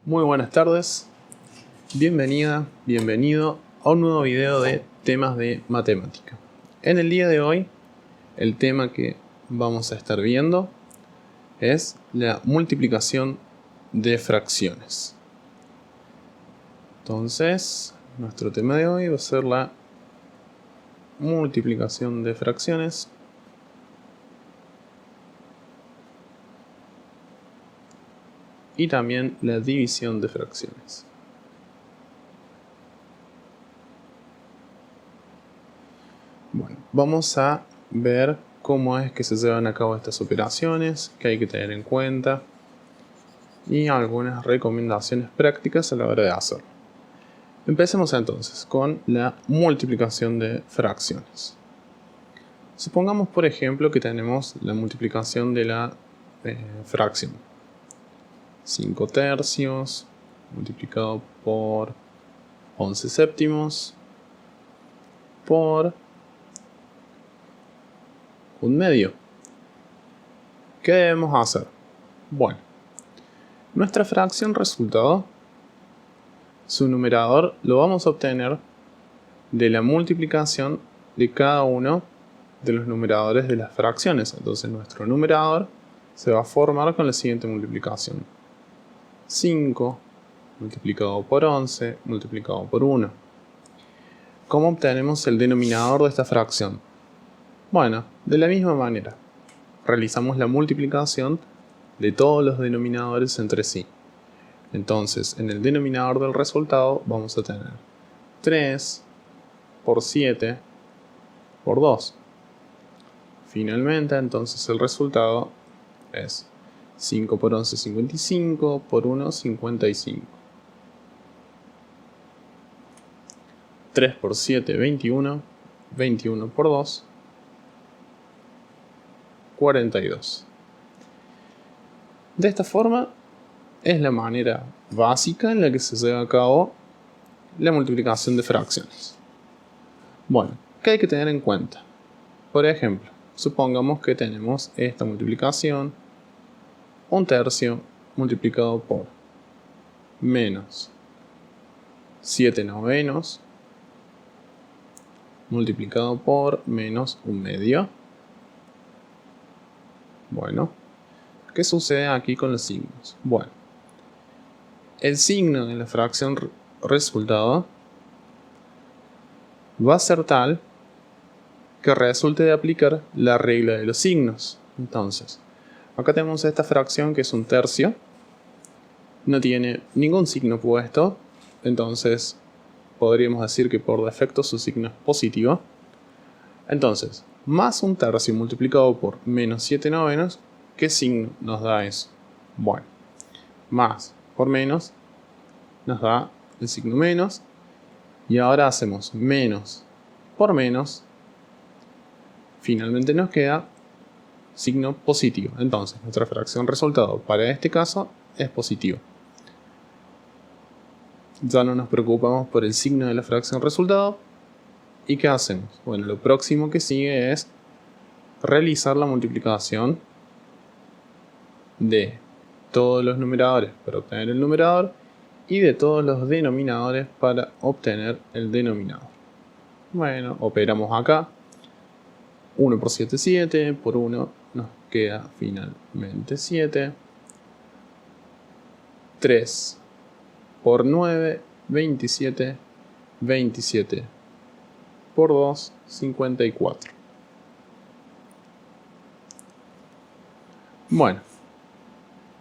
Muy buenas tardes, bienvenida, bienvenido a un nuevo video de temas de matemática. En el día de hoy, el tema que vamos a estar viendo es la multiplicación de fracciones. Entonces, nuestro tema de hoy va a ser la multiplicación de fracciones. Y también la división de fracciones. Bueno, vamos a ver cómo es que se llevan a cabo estas operaciones, qué hay que tener en cuenta y algunas recomendaciones prácticas a la hora de hacerlo. Empecemos entonces con la multiplicación de fracciones. Supongamos, por ejemplo, que tenemos la multiplicación de la fracción 5 tercios multiplicado por 11 séptimos por 1/2. ¿Qué debemos hacer? Bueno, nuestra fracción resultado, su numerador lo vamos a obtener de la multiplicación de cada uno de los numeradores de las fracciones. Entonces nuestro numerador se va a formar con la siguiente multiplicación: 5 multiplicado por 11 multiplicado por 1. ¿Cómo obtenemos el denominador de esta fracción? Bueno, de la misma manera, realizamos la multiplicación de todos los denominadores entre sí. Entonces, en el denominador del resultado vamos a tener 3 por 7 por 2. Finalmente, entonces el resultado es 5 por 11, 55, por 1, 55. 3 por 7, 21, 21 por 2, 42. De esta forma es la manera básica en la que se lleva a cabo la multiplicación de fracciones. Bueno, ¿qué hay que tener en cuenta? Por ejemplo, supongamos que tenemos esta multiplicación: 1 tercio multiplicado por menos 7 novenos multiplicado por menos 1/2. Bueno, ¿qué sucede aquí con los signos? Bueno, el signo de la fracción resultado va a ser tal que resulte de aplicar la regla de los signos. Entonces, acá tenemos esta fracción que es 1 tercio, no tiene ningún signo puesto, entonces podríamos decir que por defecto su signo es positivo. Entonces, más 1 tercio multiplicado por menos 7 novenos, ¿qué signo nos da eso? Bueno, más por menos nos da el signo menos, y ahora hacemos menos por menos, finalmente nos queda signo positivo. Entonces, nuestra fracción resultado para este caso es positivo. Ya no nos preocupamos por el signo de la fracción resultado. ¿Y qué hacemos? Bueno, lo próximo que sigue es realizar la multiplicación de todos los numeradores para obtener el numerador y de todos los denominadores para obtener el denominador. Bueno, operamos acá. 1 por 7, 7, por 1 nos queda finalmente 7. 3 por 9, 27, 27 por 2, 54. Bueno,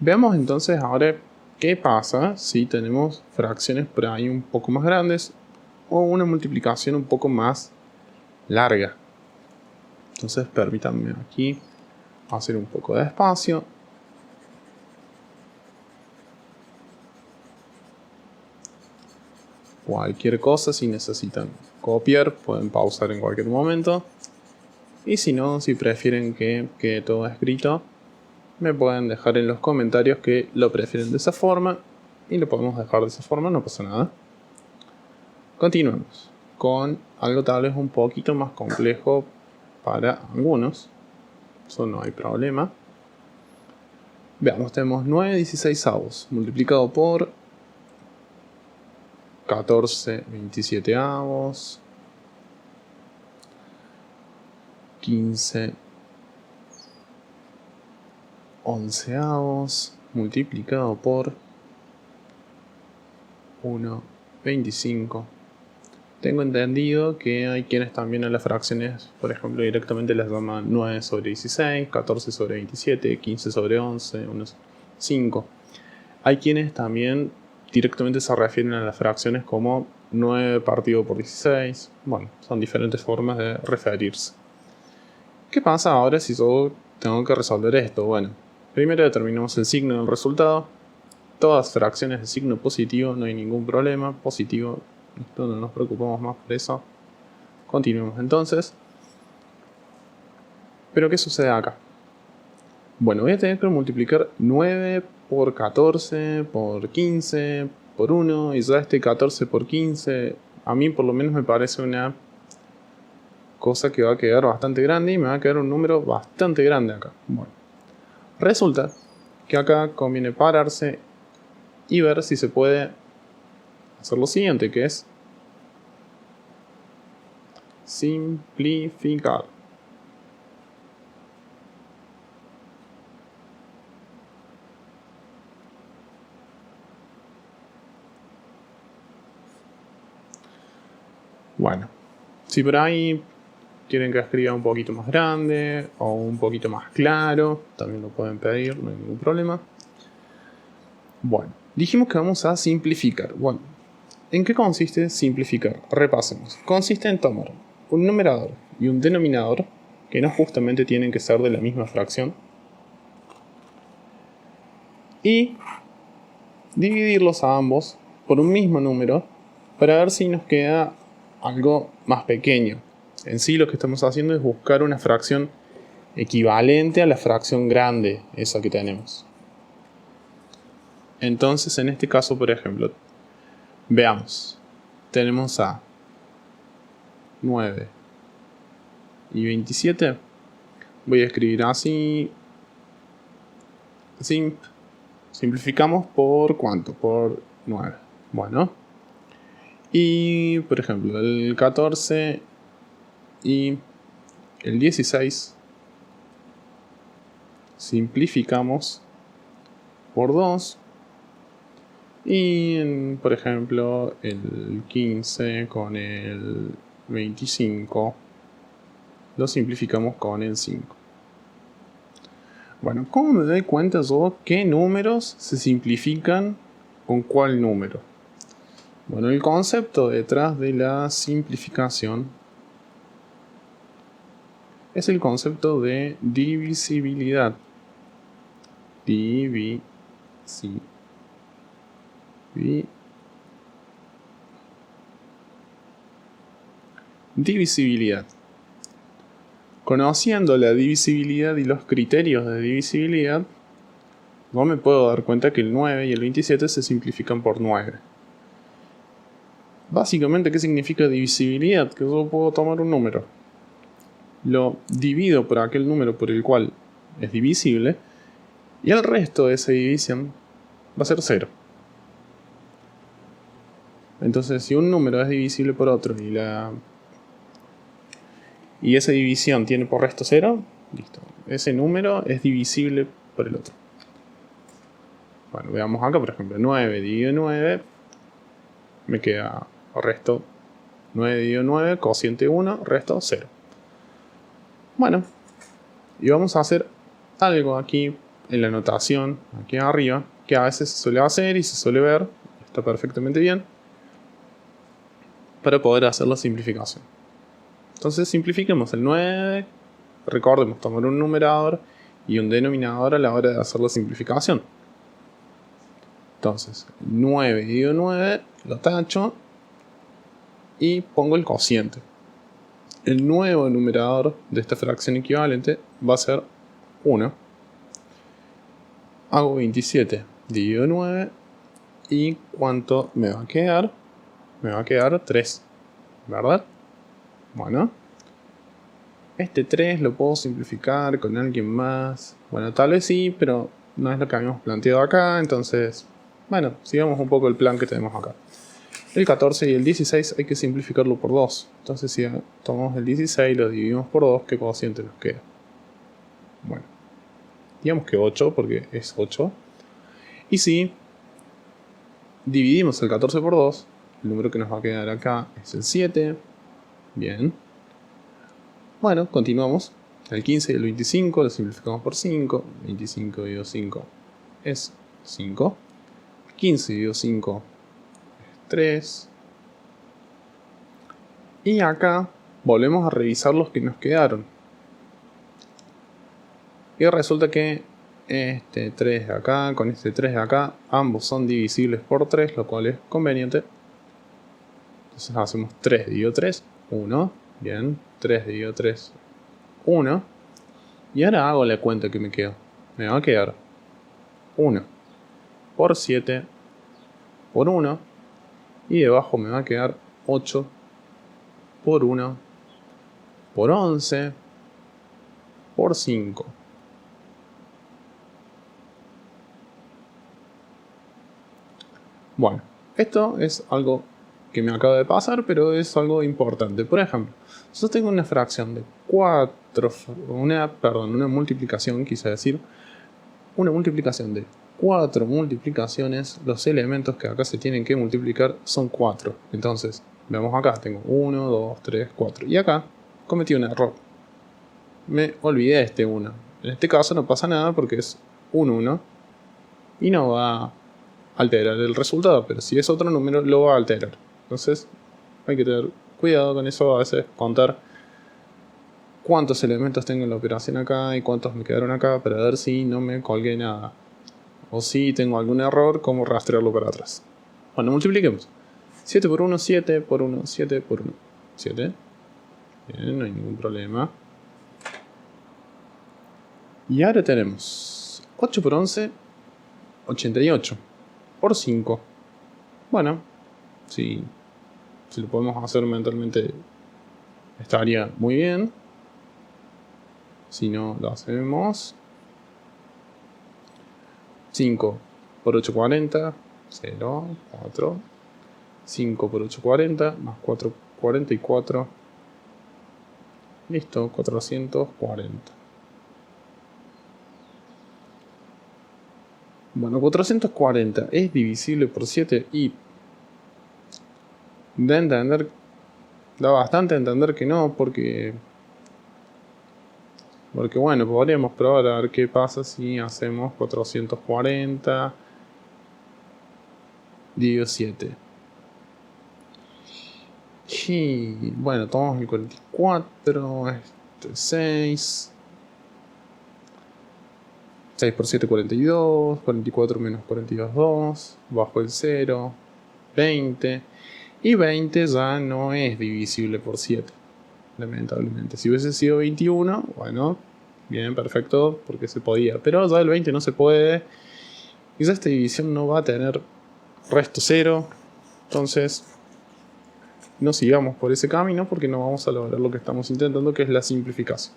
veamos entonces ahora qué pasa si tenemos fracciones por ahí un poco más grandes o una multiplicación un poco más larga. Entonces permítanme aquí hacer un poco de espacio. Cualquier cosa, si necesitan copiar, pueden pausar en cualquier momento. Y si no, si prefieren que quede todo escrito, me pueden dejar en los comentarios que lo prefieren de esa forma. Y lo podemos dejar de esa forma, no pasa nada. Continuemos con algo tal vez un poquito más complejo para algunos. Eso no hay problema. Veamos, tenemos 9/16 multiplicado por 14 27avos, 15 onceavos multiplicado por 1,25. Tengo entendido que hay quienes también a las fracciones, por ejemplo, directamente las llaman 9 sobre 16, 14 sobre 27, 15 sobre 11, unos 5. Hay quienes también directamente se refieren a las fracciones como 9 partido por 16. Bueno, son diferentes formas de referirse. ¿Qué pasa ahora si yo tengo que resolver esto? Bueno, primero determinamos el signo del resultado. Todas fracciones de signo positivo, no hay ningún problema. Positivo, no nos preocupamos más por eso. Continuemos entonces. Pero ¿qué sucede acá? Bueno, voy a tener que multiplicar 9 por 14, por 15, por 1. Y ya este 14 por 15, a mí por lo menos me parece una cosa que va a quedar bastante grande. Y me va a quedar un número bastante grande acá. Bueno, resulta que acá conviene pararse y ver si se puede hacer lo siguiente, que es simplificar. Bueno, si por ahí quieren que escriba un poquito más grande o un poquito más claro, también lo pueden pedir, no hay ningún problema. Bueno, dijimos que vamos a simplificar. Bueno, ¿en qué consiste simplificar? Repasemos. Consiste en tomar un numerador y un denominador, que no justamente tienen que ser de la misma fracción, y dividirlos a ambos por un mismo número para ver si nos queda algo más pequeño. En sí lo que estamos haciendo es buscar una fracción equivalente a la fracción grande, esa que tenemos. Entonces en este caso, por ejemplo, veamos, tenemos a 9 y 27. Voy a escribir así. Simplificamos por ¿cuánto? Por 9. Bueno. Y por ejemplo, el 14 y el 16 simplificamos por 2. Y por ejemplo, el 15 con el 25 lo simplificamos con el 5. Bueno, ¿cómo me doy cuenta yo qué números se simplifican con cuál número? Bueno, el concepto detrás de la simplificación es el concepto de divisibilidad. Divisibilidad. Conociendo la divisibilidad y los criterios de divisibilidad, no me puedo dar cuenta que el 9 y el 27 se simplifican por 9. Básicamente, ¿qué significa divisibilidad? Que yo puedo tomar un número, lo divido por aquel número por el cual es divisible, y el resto de esa división va a ser 0. Entonces, si un número es divisible por otro y esa división tiene por resto 0, listo. Ese número es divisible por el otro. Bueno, veamos acá, por ejemplo, 9 dividido 9, me queda resto 9 dividido 9, cociente 1, resto 0. Bueno, y vamos a hacer algo aquí en la notación, aquí arriba, que a veces se suele hacer y se suele ver, está perfectamente bien, para poder hacer la simplificación. Entonces simplifiquemos el 9, recordemos tomar un numerador y un denominador a la hora de hacer la simplificación. Entonces 9 dividido 9 lo tacho y pongo el cociente. El nuevo numerador de esta fracción equivalente va a ser 1. Hago 27 dividido 9 y ¿cuánto me va a quedar? Me va a quedar 3, ¿verdad? Bueno, este 3 lo puedo simplificar con alguien más. Bueno, tal vez sí, pero no es lo que habíamos planteado acá. Entonces, bueno, sigamos un poco el plan que tenemos acá. El 14 y el 16 hay que simplificarlo por 2. Entonces si tomamos el 16 y lo dividimos por 2, ¿qué cociente nos queda? Bueno, digamos que 8 porque es 8. Y si dividimos el 14 por 2, el número que nos va a quedar acá es el 7. Bien. Bueno, continuamos. El 15 y el 25 lo simplificamos por 5. 25 dividido 5 es 5. 15 dividido 5 es 3. Y acá volvemos a revisar los que nos quedaron. Y resulta que este 3 de acá con este 3 de acá, ambos son divisibles por 3, lo cual es conveniente. Entonces hacemos 3 dividido 3, 1. Bien, 3 dividido 3, 1. Y ahora hago la cuenta que me queda. Me va a quedar 1 por 7 por 1. Y debajo me va a quedar 8 por 1 por 11 por 5. Bueno, esto es algo que me acaba de pasar, pero es algo importante. Por ejemplo, si yo tengo una fracción de 4, una multiplicación, quise decir, una multiplicación de 4 multiplicaciones, los elementos que acá se tienen que multiplicar son 4. Entonces, veamos acá, tengo 1, 2, 3, 4. Y acá cometí un error. Me olvidé de este 1. En este caso no pasa nada porque es un 1 y no va a alterar el resultado, pero si es otro número lo va a alterar. Entonces hay que tener cuidado con eso, a veces contar cuántos elementos tengo en la operación acá y cuántos me quedaron acá para ver si no me colgué nada. O si tengo algún error, cómo rastrearlo para atrás. Bueno, multipliquemos. 7 por 1, 7 por 1, 7 por 1, 7. Bien, no hay ningún problema. Y ahora tenemos 8 por 11, 88 por 5. Bueno, si lo podemos hacer mentalmente estaría muy bien. Si no lo hacemos, 5 por 8, 40, 0, 4. 5 por 8, 40, más 4, 44. Listo, 440. Bueno, 440 es divisible por 7 y da bastante a entender que no, porque bueno, podríamos probar a ver qué pasa si hacemos 440 dividido 7. Y bueno, tomamos el 44, este 6. 6 por 7, 42. 44 menos 42, 2. Bajo el 0, 20. Y 20 ya no es divisible por 7, lamentablemente. Si hubiese sido 21, bueno, bien, perfecto, porque se podía. Pero ya el 20 no se puede. Y ya esta división no va a tener resto 0. Entonces, no sigamos por ese camino porque no vamos a lograr lo que estamos intentando, que es la simplificación.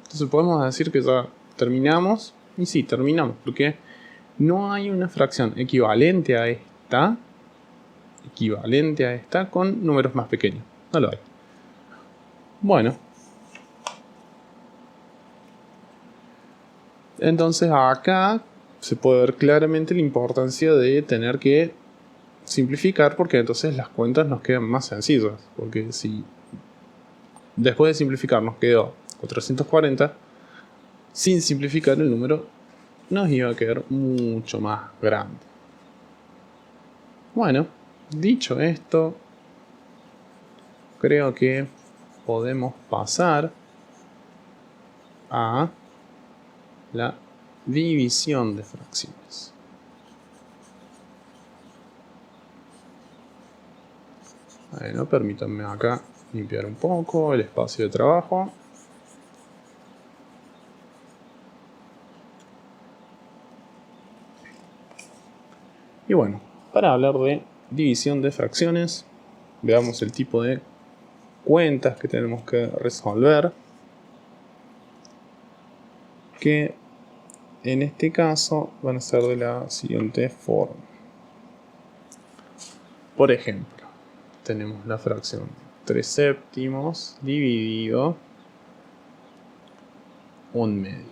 Entonces podemos decir que ya terminamos. Y sí, terminamos, porque no hay una fracción equivalente a esta con números más pequeños. No lo hay. Bueno. Entonces acá se puede ver claramente la importancia de tener que simplificar, porque entonces las cuentas nos quedan más sencillas. Porque si después de simplificar nos quedó 440, sin simplificar el número nos iba a quedar mucho más grande. Bueno, dicho esto, creo que podemos pasar a la división de fracciones. Bueno, permítanme acá limpiar un poco el espacio de trabajo. Y bueno, para hablar de división de fracciones, veamos el tipo de cuentas que tenemos que resolver, que en este caso van a ser de la siguiente forma. Por ejemplo, tenemos la fracción 3 séptimos dividido 1/2.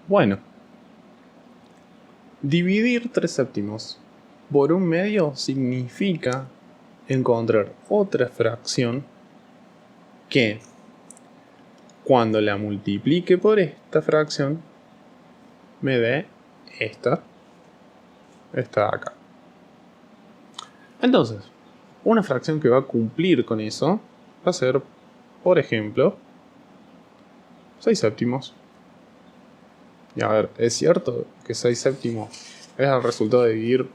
Bueno, dividir 3 séptimos por 1/2 significa encontrar otra fracción que, cuando la multiplique por esta fracción, me dé esta acá. Entonces, una fracción que va a cumplir con eso va a ser, por ejemplo, 6 séptimos. Y a ver, es cierto que 6 séptimos es el resultado de dividir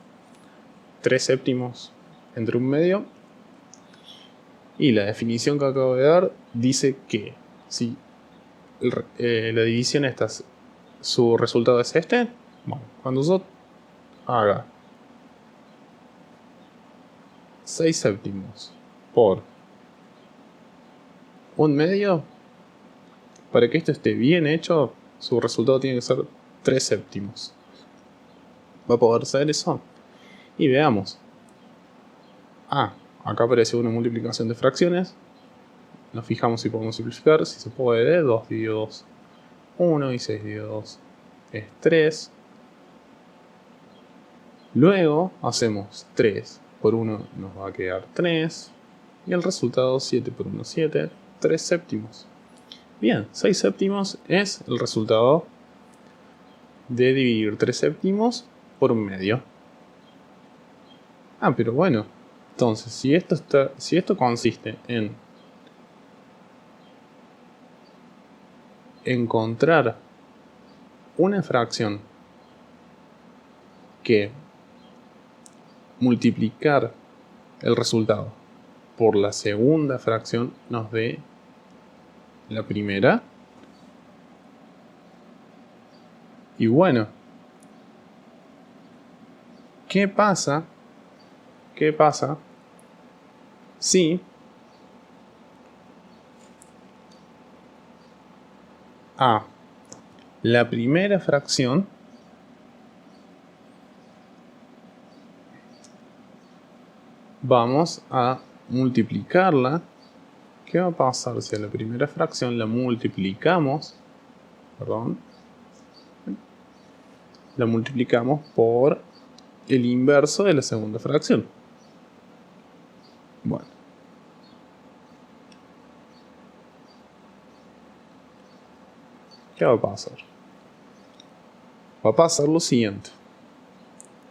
3 séptimos entre 1/2. Y la definición que acabo de dar dice que si la división esta, su resultado es este, bueno, cuando yo haga 6 séptimos por 1/2, para que esto esté bien hecho, su resultado tiene que ser 3 séptimos. ¿Va a poder ser eso? Y veamos. Acá aparece una multiplicación de fracciones. Nos fijamos si podemos simplificar. Si se puede, 2 dividido 2, 1, y 6 dividido 2 es 3. Luego hacemos 3 por 1, nos va a quedar 3. Y el resultado 7 por 1, 7. 3 séptimos. Bien, 6 séptimos es el resultado de dividir 3 séptimos por 1/2. Pero bueno, entonces si esto consiste en encontrar una fracción que multiplicar el resultado por la segunda fracción nos dé la primera. Y bueno, ¿qué pasa si la primera fracción vamos a multiplicarla? ¿Qué va a pasar si a la primera fracción la multiplicamos? La multiplicamos por el inverso de la segunda fracción. Bueno. ¿Qué va a pasar? Va a pasar lo siguiente.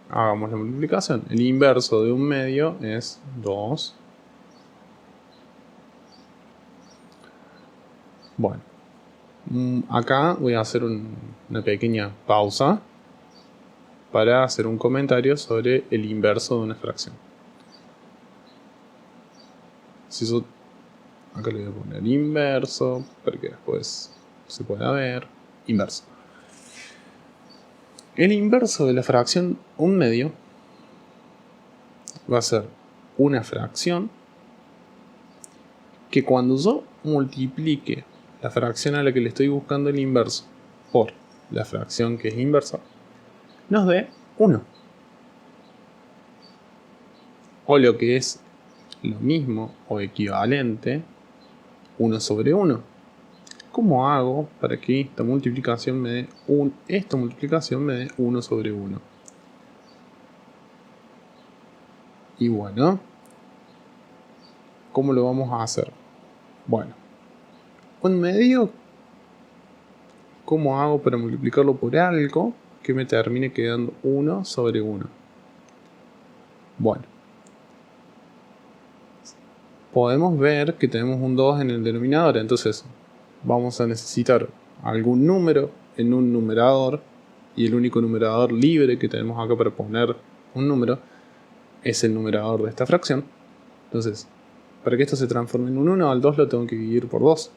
Hagamos la multiplicación. El inverso de 1/2 es 2. Bueno. Acá voy a hacer una pequeña pausa para hacer un comentario sobre el inverso de una fracción. Acá le voy a poner inverso para que después se pueda ver. Inverso. El inverso de la fracción 1/2 va a ser una fracción que, cuando yo multiplique la fracción a la que le estoy buscando el inverso por la fracción que es inversa, nos dé 1. O lo que es lo mismo o equivalente, 1 sobre 1. ¿Cómo hago para que esta multiplicación me dé 1 sobre 1? Y bueno, ¿cómo lo vamos a hacer? Bueno, 1/2, ¿cómo hago para multiplicarlo por algo que me termine quedando 1 sobre 1? Bueno, podemos ver que tenemos un 2 en el denominador, entonces vamos a necesitar algún número en un numerador, y el único numerador libre que tenemos acá para poner un número es el numerador de esta fracción. Entonces, para que esto se transforme en un 1, al 2 lo tengo que dividir por 2.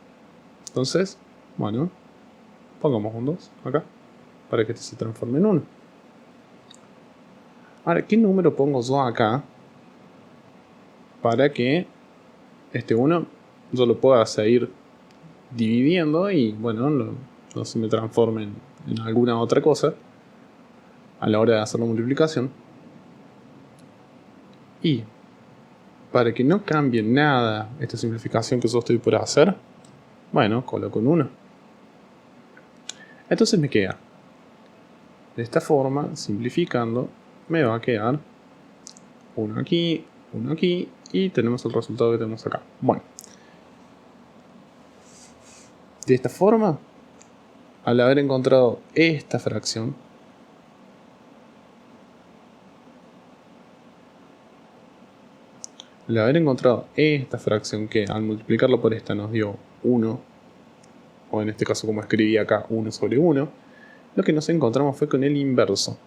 Entonces, bueno, pongamos un 2 acá para que este se transforme en 1. Ahora, ¿qué número pongo yo acá para que este 1 yo lo pueda seguir dividiendo y, bueno, no se me transforme en alguna otra cosa? a la hora de hacer la multiplicación. Y para que no cambie nada esta simplificación que yo estoy por hacer, bueno, coloco un 1. Entonces me queda, de esta forma, simplificando, me va a quedar 1 aquí, 1 aquí, y tenemos el resultado que tenemos acá. Bueno, de esta forma, al haber encontrado esta fracción, que al multiplicarlo por esta nos dio 1, o en este caso como escribí acá 1 sobre 1, lo que nos encontramos fue con el inverso.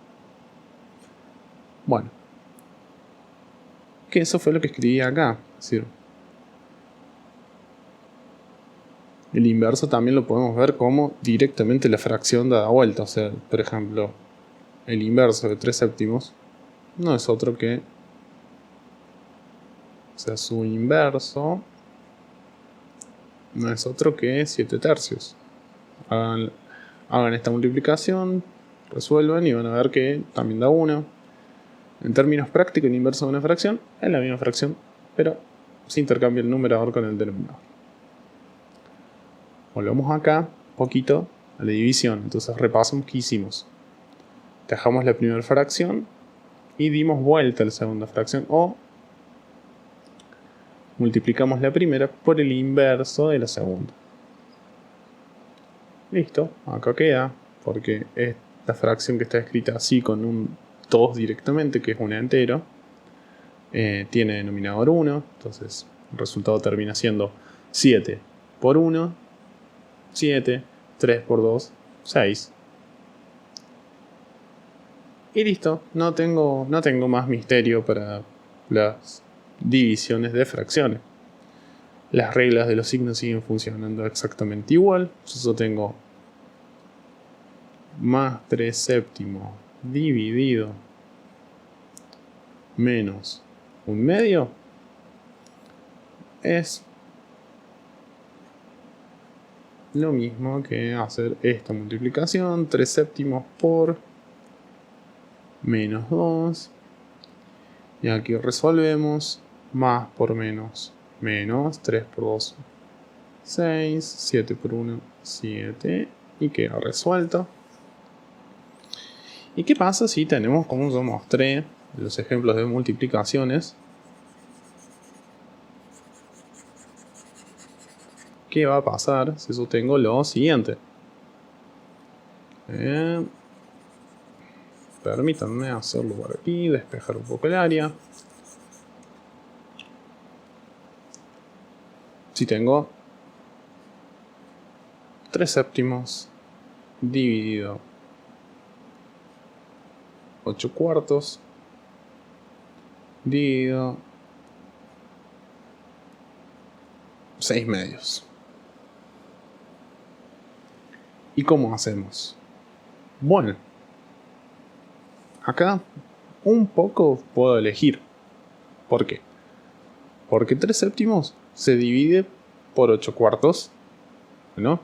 Bueno, que eso fue lo que escribí acá, es decir, el inverso también lo podemos ver como directamente la fracción dada vuelta. O sea, por ejemplo, el inverso de 3 séptimos no es otro que, o sea, su inverso no es otro que 7 tercios. Hagan esta multiplicación, resuelvan y van a ver que también da 1. En términos prácticos, el inverso de una fracción es la misma fracción, pero se intercambia el numerador con el denominador. Volvemos acá un poquito a la división. Entonces repasamos qué hicimos. Dejamos la primera fracción y dimos vuelta a la segunda fracción, o multiplicamos la primera por el inverso de la segunda. Listo, acá queda, porque esta fracción que está escrita así con un 2 directamente, que es un entero, tiene denominador 1, entonces el resultado termina siendo 7 por 1, 7, 3 por 2, 6. Y listo, no tengo más misterio para las divisiones de fracciones. Las reglas de los signos siguen funcionando exactamente igual. Yo tengo más 3 séptimos dividido menos 1/2 es lo mismo que hacer esta multiplicación. 3 séptimos por menos 2. Y aquí resolvemos. Más por menos. Menos 3 por 2. 6. 7 por 1. 7. Y queda resuelto. ¿Y qué pasa si tenemos, como yo mostré, los ejemplos de multiplicaciones? ¿Qué va a pasar si yo tengo lo siguiente? Permítanme hacerlo por aquí, despejar un poco el área. Si tengo 3 séptimos dividido 8 cuartos dividido 6 medios. ¿Y cómo hacemos? Bueno, acá un poco puedo elegir. ¿Por qué? Porque 3 séptimos se divide por 8 cuartos, ¿no?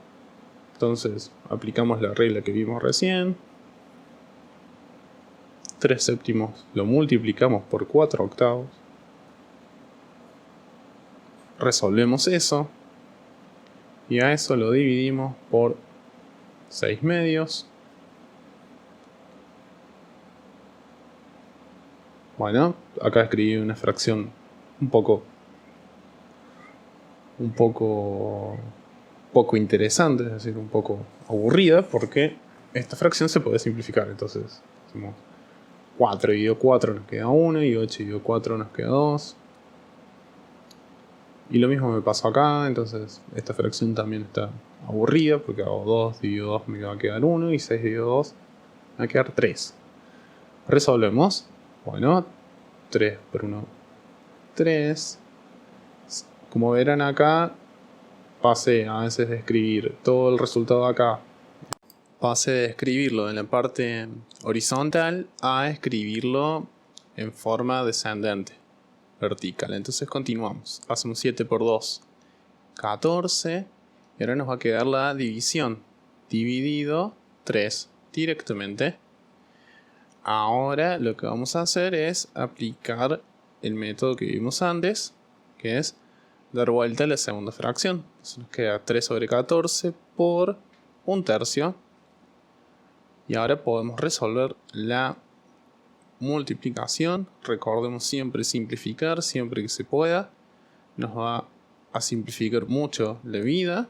Entonces aplicamos la regla que vimos recién. 3 séptimos lo multiplicamos por 4 octavos. Resolvemos eso. Y a eso lo dividimos por 6 medios. Bueno, acá escribí una fracción un poco interesante, es decir, un poco aburrida, porque esta fracción se puede simplificar. Entonces, hacemos 4 dividido 4 nos queda 1, y 8 dividido 4 nos queda 2. Y lo mismo me pasó acá, entonces esta fracción también está aburrida, porque hago 2 dividido 2 me va a quedar 1, y 6 dividido 2 me va a quedar 3. Resolvemos. Bueno, 3 por 1, 3. Como verán acá, pasé a veces de escribir todo el resultado acá. Pasé de escribirlo en la parte horizontal a escribirlo en forma descendente, vertical. Entonces continuamos. Hacemos 7 por 2, 14. Y ahora nos va a quedar la división. Dividido 3 directamente. Ahora lo que vamos a hacer es aplicar el método que vimos antes, que es dar vuelta a la segunda fracción. Entonces nos queda 3 sobre 14 por 1/3. Y ahora podemos resolver la multiplicación. Recordemos siempre simplificar, siempre que se pueda. Nos va a simplificar mucho la vida,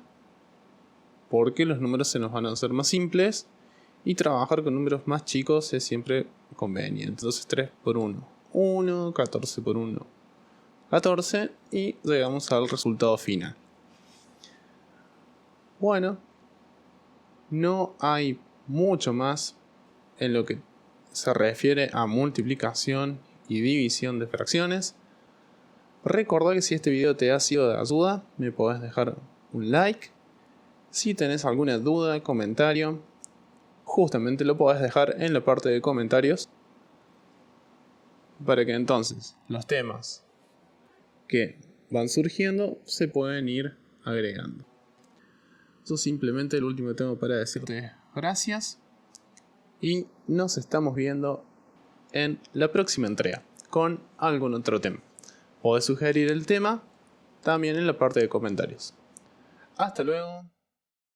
porque los números se nos van a hacer más simples y trabajar con números más chicos es siempre conveniente. Entonces 3 por 1, 1, 14 por 1, 14 y llegamos al resultado final. Bueno, no hay mucho más en lo que se refiere a multiplicación y división de fracciones. Recordá que si este video te ha sido de ayuda, me podés dejar un like. Si tenés alguna duda, comentario, justamente lo podés dejar en la parte de comentarios, para que entonces los temas que van surgiendo se pueden ir agregando. Eso simplemente el último que tengo para decirte. Gracias y nos estamos viendo en la próxima entrega con algún otro tema. Podés sugerir el tema también en la parte de comentarios. Hasta luego.